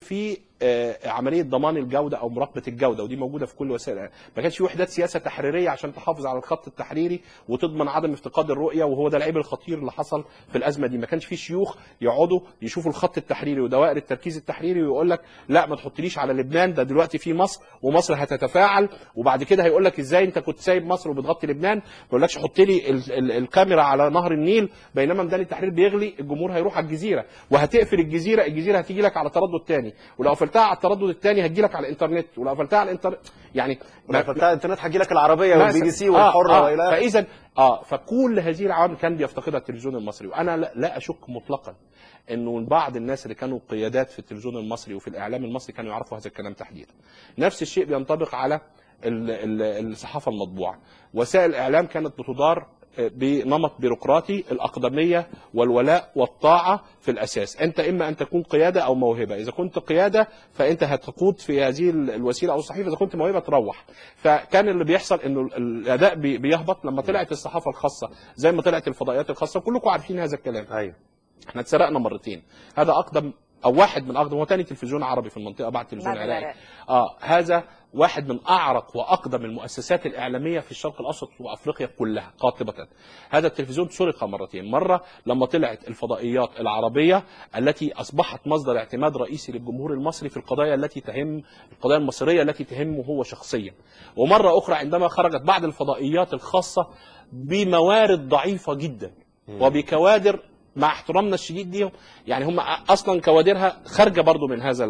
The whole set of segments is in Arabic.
في عمليه ضمان الجوده او مراقبه الجوده، ودي موجوده في كل وسائل الإعلام. ما كانش في وحدات سياسه تحريريه عشان تحافظ على الخط التحريري وتضمن عدم افتقاد الرؤيه، وهو ده العيب الخطير اللي حصل في الازمه دي. ما كانش في شيوخ يقعدوا يشوفوا الخط التحريري ودوائر التركيز التحريري ويقول لك لا ما تحطليش على لبنان، ده دلوقتي في مصر ومصر هتتفاعل، وبعد كده هيقول لك ازاي انت كنت سايب مصر وبتغطي لبنان، ما يقولكش حط لي الكاميرا على نهر النيل بينما ميدان التحرير بيغلي، الجمهور هيروح على الجزيره وهتقفل الجزيره هتيجي لك على تردد ثاني، ولو قفلتها على التردد الثاني هتجي لك على الانترنت، ولو قفلتها على الانترنت يعني لو قفلتها على الانترنت هتجي لك العربيه والبي بي سي والحره والى فاذا فكل هذه العوامل كان بيفتقدها التلفزيون المصري. وانا لا اشك مطلقا انه بعض الناس اللي كانوا قيادات في التلفزيون المصري وفي الاعلام المصري كانوا يعرفوا هذا الكلام تحديدا. نفس الشيء بينطبق على الصحافه المطبوعه. وسائل الاعلام كانت بتدار بنمط بيروقراطي، الاقدميه والولاء والطاعه في الاساس. انت اما ان تكون قياده او موهبه، اذا كنت قياده فانت هتقود في هذه الوسيله او الصحيفه، اذا كنت موهبه تروح. فكان اللي بيحصل انه الاداء بيهبط لما طلعت الصحافه الخاصه زي ما طلعت الفضائيات الخاصه، كلكم عارفين هذا الكلام. ايوه احنا اتسرقنا مرتين، هذا اقدم او واحد من اقدم، هو ثاني تلفزيون عربي في المنطقه بعد التلفزيون العراقي. هذا واحد من اعرق واقدم المؤسسات الاعلاميه في الشرق الاوسط وافريقيا كلها قاطبه. هذا التلفزيون سرق مرتين، مره لما طلعت الفضائيات العربيه التي اصبحت مصدر اعتماد رئيسي للجمهور المصري في القضايا التي تهم القضايا المصريه التي تهمه هو شخصيا، ومره اخرى عندما خرجت بعض الفضائيات الخاصه بموارد ضعيفه جدا وبكوادر مع احترامنا الشديد ليهم، يعني هم اصلا كوادرها خارجه برضو من هذا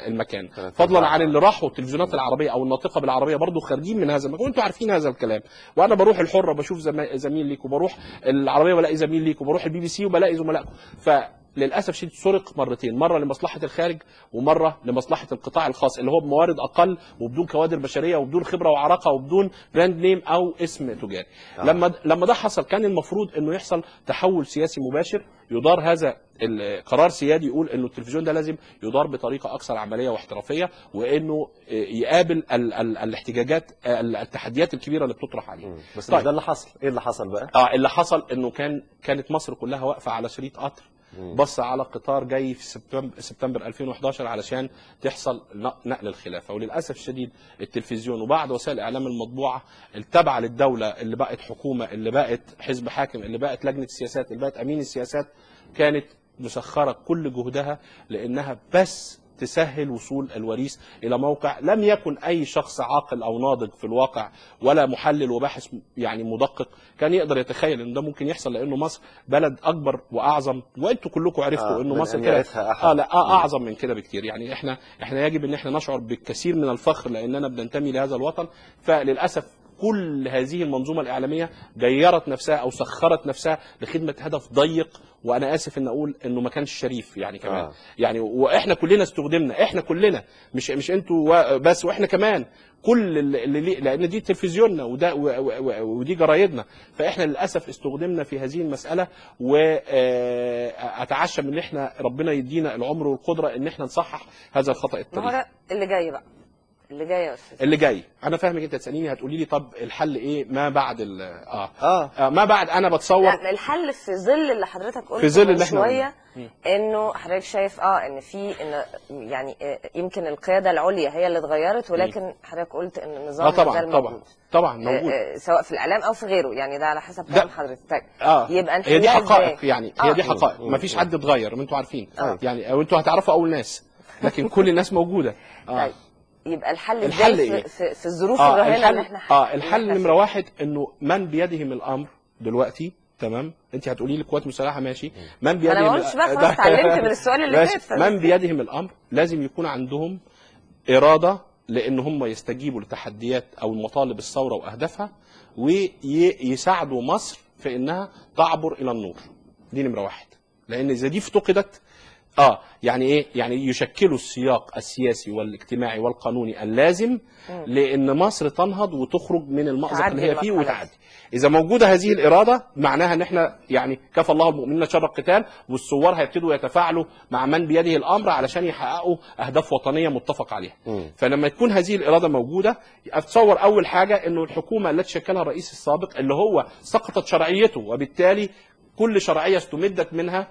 المكان، فضلا عن اللي راحوا التلفزيونات العربيه او الناطقه بالعربيه برضو خارجين من هذا المكان، وانتم عارفين هذا الكلام. وانا بروح الحره بشوف زميل ليك، وبروح العربيه بلاقي زميل ليك، وبروح البي بي سي وبلاقي زملائكم. للاسف شديد سرق مرتين، مره لمصلحه الخارج ومره لمصلحه القطاع الخاص اللي هو بموارد اقل وبدون كوادر بشريه وبدون خبره وعراقه وبدون براند نيم او اسم تجاري. لما ده حصل كان المفروض انه يحصل تحول سياسي مباشر، يدار هذا القرار سيادي يقول انه التلفزيون ده لازم يدار بطريقه اكثر عمليه واحترافيه، وانه يقابل الاحتجاجات التحديات الكبيره اللي بتطرح عليه. بس طيب. ده اللي حصل. ايه اللي حصل بقى؟ اللي حصل انه كانت مصر كلها واقفه على شريط قطر، بص على قطار جاي في سبتمبر 2011 علشان تحصل نقل الخلافه. وللاسف الشديد التلفزيون وبعض وسائل الاعلام المطبوعه التابعه للدوله اللي بقت حكومه، اللي بقت حزب حاكم، اللي بقت لجنه السياسات، اللي بقت امين السياسات، كانت مسخره كل جهدها لانها بس تسهل وصول الوريث الى موقع لم يكن اي شخص عاقل او ناضج في الواقع ولا محلل وباحث يعني مدقق كان يقدر يتخيل ان ده ممكن يحصل، لانه مصر بلد اكبر واعظم، وانتم كلكم عرفتوا انه مصر كده اعظم من كده بكتير. يعني احنا يجب ان احنا نشعر بالكثير من الفخر لاننا بننتمي لهذا الوطن. فللاسف كل هذه المنظومه الاعلاميه جيرت نفسها او سخرت نفسها لخدمه هدف ضيق، وانا اسف ان اقول انه ما كانش شريف يعني كمان. يعني واحنا كلنا استخدمنا، احنا كلنا مش انتوا بس، واحنا كمان كل اللي لان دي تلفزيوننا وده ودي جرايدنا، فاحنا للاسف استخدمنا في هذه المساله. واتعشم ان احنا ربنا يدينا العمر والقدره ان احنا نصحح هذا الخطا التاريخي. ما هو اللي جاي بقى، اللي جاي يا استاذ، اللي جاي انا فاهمك. انت تساليني هتقولي لي طب الحل ايه ما بعد ما بعد. انا بتصور لا الحل في ظل اللي حضرتك قلته في ظل اللي احنا شويه، انه حضرتك شايف ان في ان يعني يمكن القياده العليا هي اللي اتغيرت، ولكن حضرتك قلت ان النظام طبعا موجود سواء في الاعلام او في غيره، يعني ده على حسب كلام حضرتك. يبقى هي دي حقائق يعني هي دي حقائق، ما فيش حد اتغير، ما انتوا عارفين يعني، او انتوا هتعرفوا اول ناس، لكن كل الناس موجوده. طيب يبقى الحل ازاي إيه؟ في الظروف الراهنه اللي احنا الحل نمره واحد انه من بيدهم الامر دلوقتي، تمام؟ انت هتقولي لي قوات مسلحه ماشي، من بيدهم انا ما قلتش بقى، خلاص اتعلمت من السؤال اللي فات. من بيدهم الامر لازم يكون عندهم اراده لان هم يستجيبوا لتحديات او مطالب الثوره واهدافها، ويساعدوا مصر في انها تعبر الى النور. دي نمره واحد، لان اذا دي افتقدت يعني ايه؟ يعني يشكلوا السياق السياسي والاجتماعي والقانوني اللازم لان مصر تنهض وتخرج من المأزق اللي هي فيه وتعدي. اذا موجوده هذه الاراده معناها ان احنا يعني كفى الله المؤمنين شر القتال، والثوار هيبتدوا يتفاعلوا مع من بيده الامر علشان يحققوا اهداف وطنيه متفق عليها. فلما تكون هذه الاراده موجوده، اتصور اول حاجه انه الحكومه التي شكلها الرئيس السابق اللي هو سقطت شرعيته، وبالتالي كل شرعيه استمدت منها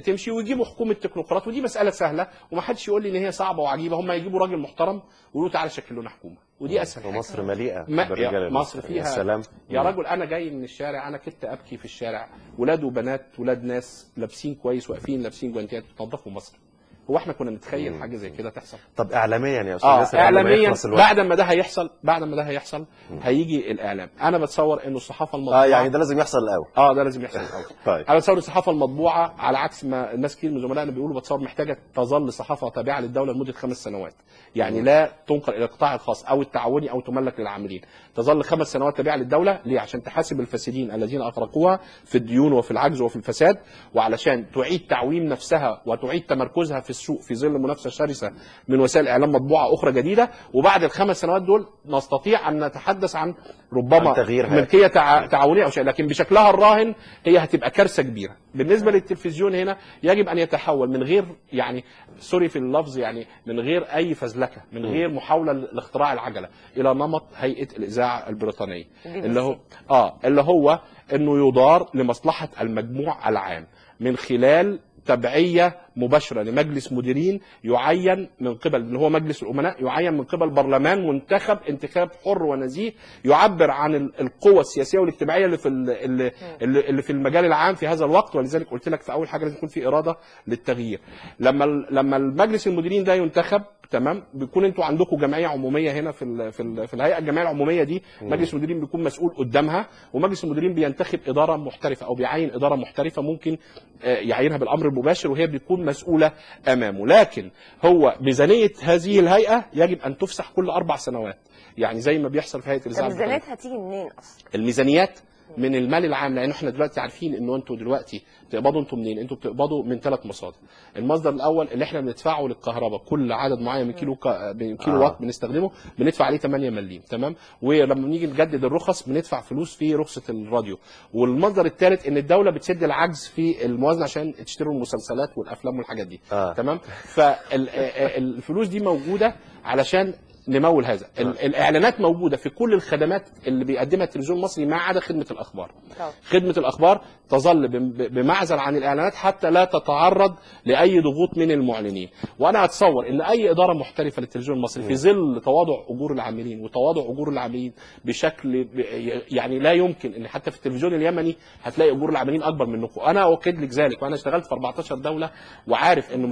تمشي، ويجيبوا حكومه تكنوقراط، ودي مساله سهله وما حدش يقول لي ان هي صعبه وعجيبه. هم يجيبوا راجل محترم ويقولوا تعالى شكل لنا حكومه، ودي اسهل حاجه. ومصر مليئه بالرجال، مصر فيها السلام. يا رجل انا جاي من الشارع، انا كنت ابكي في الشارع، ولاد وبنات، ولاد ناس لابسين كويس واقفين لابسين جوانتيات بتنظفوا مصر. هو احنا كنا نتخيل حاجه زي كده تحصل؟ طب اعلاميا يا استاذ ياسر، اعلاميا بعد ما ده هيحصل هيجي الاعلام. انا بتصور انه الصحافه المطبوعه يعني ده لازم يحصل الاول. ده لازم يحصل الاول. طيب انا بتصور الصحافه المطبوعه على عكس ما الناس كتير من زملائنا بيقولوا، بتصور محتاجه تظل صحافه تابعه للدوله لمده 5 سنوات، يعني لا تنقل الى القطاع الخاص او التعاوني او تملك للعاملين، تظل 5 سنوات تابعه للدوله. ليه؟ عشان تحاسب الفاسدين الذين اغرقوها في الديون وفي العجز وفي الفساد، وعلشان تعيد تعويم نفسها وتعيد تمركزها في السوق في ظل منافسه شرسه من وسائل اعلام مطبوعه اخرى جديده. وبعد ال5 سنوات دول نستطيع ان نتحدث عن ربما تغيير ملكيه تعاونيه او شيء، لكن بشكلها الراهن هي هتبقى كارثه كبيره. بالنسبه للتلفزيون هنا يجب ان يتحول من غير، يعني سوري في اللفظ، يعني من غير اي فزلكه، من غير محاوله لاختراع العجله، الى نمط هيئه الاذاعه البريطانيه اللي هو انه يدار لمصلحه المجموع العام من خلال تبعيه مباشره لمجلس مديرين يعين من قبل اللي هو مجلس الامناء، يعين من قبل برلمان منتخب انتخاب حر ونزيه، يعبر عن القوى السياسيه والاجتماعيه اللي في المجال العام في هذا الوقت. ولذلك قلت لك في اول حاجه لازم يكون في اراده للتغيير. لما المجلس المديرين ده ينتخب، تمام، بيكون انتوا عندكم جمعيه عموميه هنا في الهيئه. الجمعيه العموميه دي مجلس المديرين بيكون مسؤول قدامها، ومجلس المديرين بينتخب اداره محترفه او بيعين اداره محترفه، ممكن يعينها بالامر المباشر وهي بتكون مسؤوله امامه. لكن هو ميزانيه هذه الهيئه يجب ان تفسح كل 4 سنوات، يعني زي ما بيحصل في هيئه الاذاعه. الميزانيات هتيجي منين اصلا؟ الميزانيات من المال العام، لان احنا دلوقتي عارفين انه انتوا دلوقتي بتقبضوا انتوا منين؟ انتوا بتقبضوا من 3 مصادر. المصدر الاول اللي احنا بندفعه للكهرباء، كل عدد معين من كيلو وات بنستخدمه بندفع عليه 8 مليم، تمام؟ ولما بنيجي نجدد الرخص بندفع فلوس في رخصه الراديو. والمصدر الثالث ان الدوله بتسد العجز في الموازنه عشان تشتروا المسلسلات والافلام والحاجات دي، تمام؟ فالفلوس دي موجوده علشان نمول هذا. الاعلانات موجوده في كل الخدمات اللي بيقدمها التلفزيون المصري ما عدا خدمه الاخبار. خدمه الاخبار تظل بمعزل عن الاعلانات حتى لا تتعرض لاي ضغوط من المعلنين. وانا اتصور ان اي اداره محترفه للتلفزيون المصري في ظل تواضع اجور العاملين وتواضع اجور العاملين بشكل يعني لا يمكن ان حتى في التلفزيون اليمني هتلاقي اجور العاملين اكبر منكم. انا اؤكد لك ذلك، وانا اشتغلت في 14 دوله وعارف انه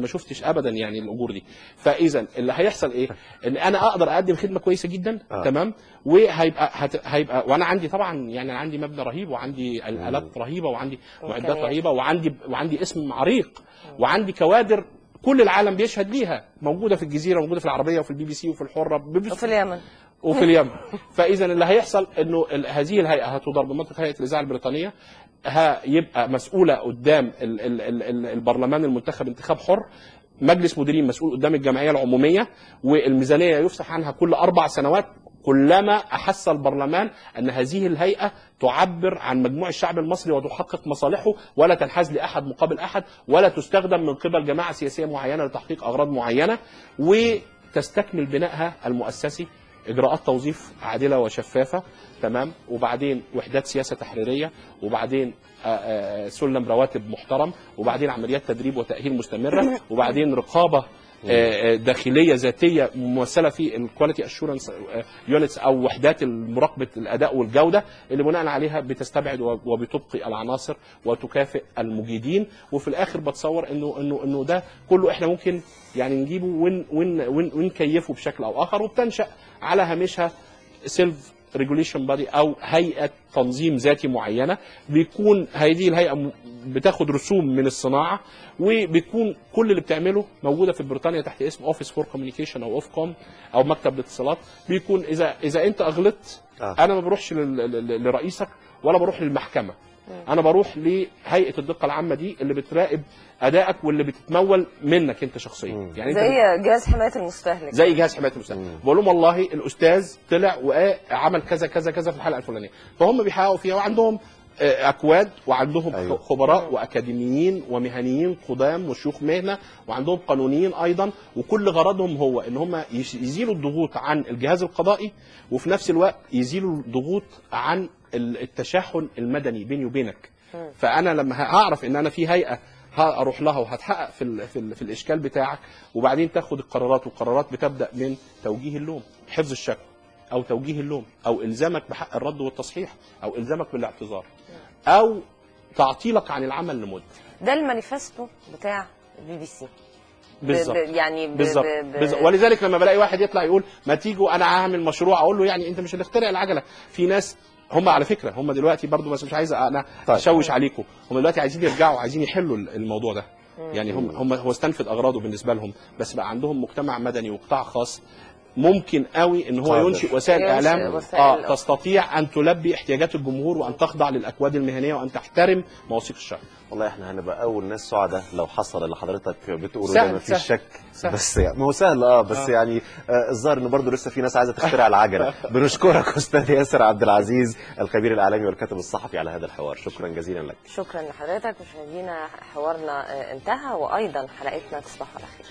ما شفتش ابدا يعني الاجور دي. فاذا اللي هيحصل ايه؟ ان انا اقدر اقدم خدمه كويسه جدا، تمام، وهيبقى وانا عندي طبعا يعني انا عندي مبنى رهيب، وعندي الات رهيبه، وعندي معدات رهيبه، وعندي اسم عريق، وعندي كوادر كل العالم بيشهد ليها، موجوده في الجزيره، موجوده في العربيه وفي الBBC وفي الحره وفي اليمن. فاذا اللي هيحصل انه هذه الهيئه هتدار بمنطق هيئه الاذاعه البريطانيه، هيبقى مسؤوله قدام البرلمان المنتخب انتخاب حر، مجلس مديرين مسؤول قدام الجمعيه العموميه، والميزانيه يفصح عنها كل 4 سنوات كلما احس البرلمان ان هذه الهيئه تعبر عن مجموع الشعب المصري وتحقق مصالحه، ولا تنحاز لاحد مقابل احد، ولا تستخدم من قبل جماعه سياسيه معينه لتحقيق اغراض معينه، وتستكمل بنائها المؤسسي، اجراءات توظيف عادله وشفافه، تمام، وبعدين وحدات سياسه تحريريه، وبعدين سلم رواتب محترم، وبعدين عمليات تدريب وتاهيل مستمره، وبعدين رقابه داخليه ذاتيه ممثله في الكواليتي اشورنس يونتس او وحدات مراقبه الاداء والجوده، اللي بناء عليها بتستبعد وبتبقي العناصر وتكافئ المجيدين. وفي الاخر بتصور انه ده كله احنا ممكن يعني نجيبه ونكيفه بشكل او اخر، وبتنشا على هامشها سيلف ريجوليشن بادي او هيئه تنظيم ذاتي معينه، بيكون هذه الهيئه بتاخد رسوم من الصناعه، وبيكون كل اللي بتعمله موجوده في بريطانيا تحت اسم اوفيس فور كوميونيكيشن او اوفكوم او مكتب الاتصالات. بيكون اذا انت اغلطت انا ما بروحش لرئيسك ولا بروح للمحكمه، انا بروح لهيئه الدقه العامه دي اللي بتراقب ادائك واللي بتتمول منك انت شخصيا، يعني زي جهاز حمايه المستهلك. زي جهاز حمايه المستهلك. بقول لهم والله الاستاذ طلع وعمل كذا كذا كذا في الحلقه الفلانيه، فهم بيحققوا فيها، وعندهم اكواد، وعندهم خبراء واكاديميين ومهنيين قدام وشيوخ مهنه، وعندهم قانونيين ايضا، وكل غرضهم هو ان هم يزيلوا الضغوط عن الجهاز القضائي، وفي نفس الوقت يزيلوا الضغوط عن التشاحن المدني بيني وبينك. فانا لما هعرف ان انا في هيئه هروح لها وهتحقق في الاشكال بتاعك، وبعدين تاخد القرارات، والقرارات بتبدا من توجيه اللوم، حفظ الشكوى، او توجيه اللوم، او الزامك بحق الرد والتصحيح، او الزامك بالاعتذار، او تعطيلك عن العمل لمده. ده المانيفستو بتاع BBC. بالظبط يعني بالظبط. ولذلك لما بلاقي واحد يطلع يقول ما تيجوا انا هعمل مشروع، اقول له يعني انت مش اللي اخترع العجله. في ناس هم على فكره هم دلوقتي برضو، بس مش عايز انا اشوش عليكم، هم دلوقتي عايزين يرجعوا، عايزين يحلوا الموضوع ده. يعني هو استنفذ اغراضه بالنسبه لهم، بس بقى عندهم مجتمع مدني وقطاع خاص ممكن قوي ان هو ينشئ وسائل اعلام تستطيع ان تلبي احتياجات الجمهور، وان تخضع للاكواد المهنيه، وان تحترم مواثيق الشعب. والله احنا هنبقى اول ناس سعداء لو حصل اللي حضرتك بتقوله ده، مفيش شك. سهل. بس يعني ما هو سهل بس يعني الظاهر ان برضه لسه في ناس عايزه تخترع العجله. بنشكرك استاذ ياسر عبد العزيز الخبير الاعلامي والكاتب الصحفي على هذا الحوار، شكرا جزيلا لك. شكرا لحضرتك. مشاهدينا حوارنا انتهى، وايضا حلقتنا تصبح على خير.